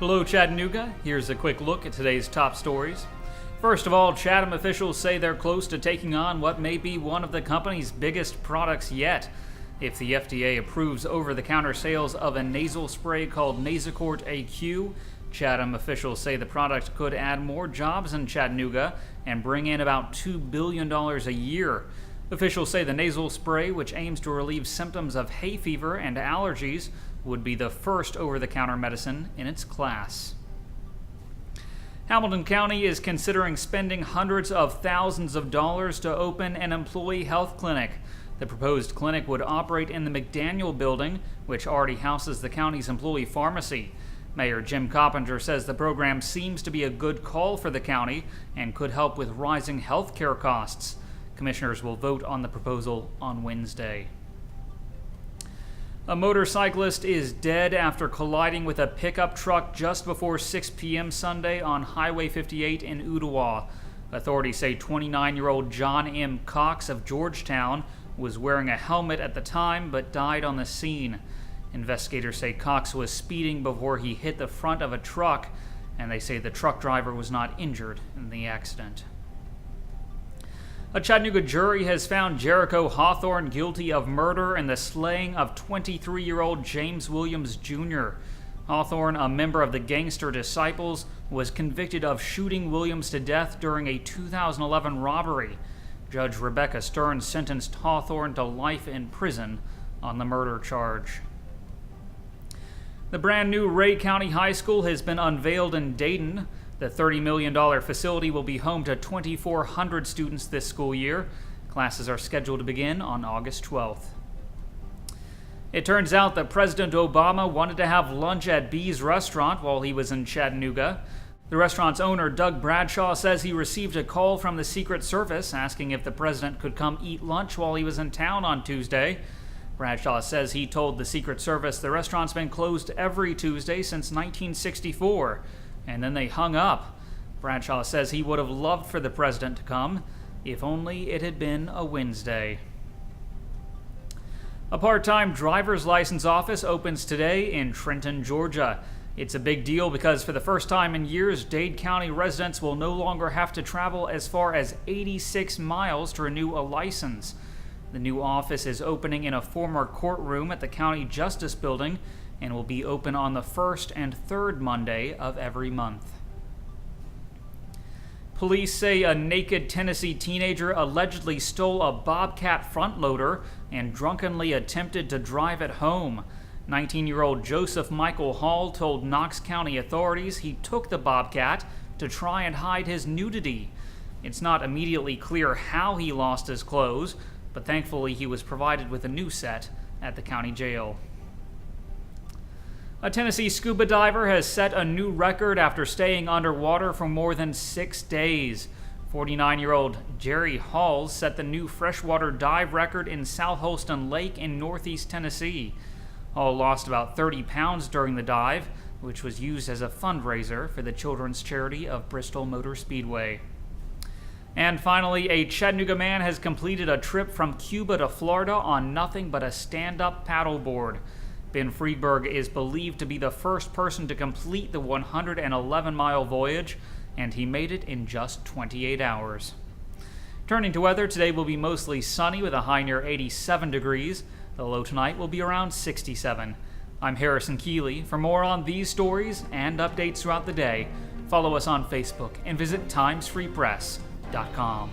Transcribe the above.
Hello, Chattanooga. Here's a quick look at today's top stories. First of all, Chattem officials say they're close to taking on what may be one of the company's biggest products yet. If the FDA approves over-the-counter sales of a nasal spray called Nasacort AQ, Chattem officials say the product could add more jobs in Chattanooga and bring in about $2 billion a year. Officials say the nasal spray, which aims to relieve symptoms of hay fever and allergies, would be the first over-the-counter medicine in its class. Hamilton County is considering spending hundreds of thousands of dollars to open an employee health clinic. The proposed clinic would operate in the McDaniel Building, which already houses the county's employee pharmacy. Mayor Jim Coppinger says the program seems to be a good call for the county and could help with rising health care costs. Commissioners will vote on the proposal on Wednesday. A motorcyclist is dead after colliding with a pickup truck just before 6 p.m. Sunday on Highway 58 in Ooltewah. Authorities say 29-year-old John M. Cox of Georgetown was wearing a helmet at the time but died on the scene. Investigators say Cox was speeding before he hit the front of a truck, and they say the truck driver was not injured in the accident. A Chattanooga jury has found Jericho Hawthorne guilty of murder in the slaying of 23-year-old James Williams Jr. Hawthorne, a member of the Gangster Disciples, was convicted of shooting Williams to death during a 2011 robbery. Judge Rebecca Stern sentenced Hawthorne to life in prison on the murder charge. The brand new Ray County High School has been unveiled in Dayton. The $30 million facility will be home to 2,400 students this school year. Classes are scheduled to begin on August 12th. It turns out that President Obama wanted to have lunch at Bee's restaurant while he was in Chattanooga. The restaurant's owner, Doug Bradshaw, says he received a call from the Secret Service asking if the president could come eat lunch while he was in town on Tuesday. Bradshaw says he told the Secret Service the restaurant's been closed every Tuesday since 1964. And then they hung up. Bradshaw says he would have loved for the president to come, if only it had been a Wednesday. A part-time driver's license office opens today in Trenton, Georgia. It's a big deal because for the first time in years, Dade County residents will no longer have to travel as far as 86 miles to renew a license. The new office is opening in a former courtroom at the County Justice Building and will be open on the first and third Monday of every month. Police say a naked Tennessee teenager allegedly stole a bobcat front loader and drunkenly attempted to drive it home. 19-year-old Joseph Michael Hall told Knox County authorities he took the bobcat to try and hide his nudity. It's not immediately clear how he lost his clothes, but thankfully he was provided with a new set at the county jail. A Tennessee scuba diver has set a new record after staying underwater for more than 6 days. 49-year-old Jerry Halls set the new freshwater dive record in South Holston Lake in northeast Tennessee. Hall lost about 30 pounds during the dive, which was used as a fundraiser for the children's charity of Bristol Motor Speedway. And finally, a Chattanooga man has completed a trip from Cuba to Florida on nothing but a stand-up paddleboard. Ben Friedberg is believed to be the first person to complete the 111-mile voyage, and he made it in just 28 hours. Turning to weather, today will be mostly sunny with a high near 87 degrees. The low tonight will be around 67. I'm Harrison Keeley. For more on these stories and updates throughout the day, follow us on Facebook and visit timesfreepress.com.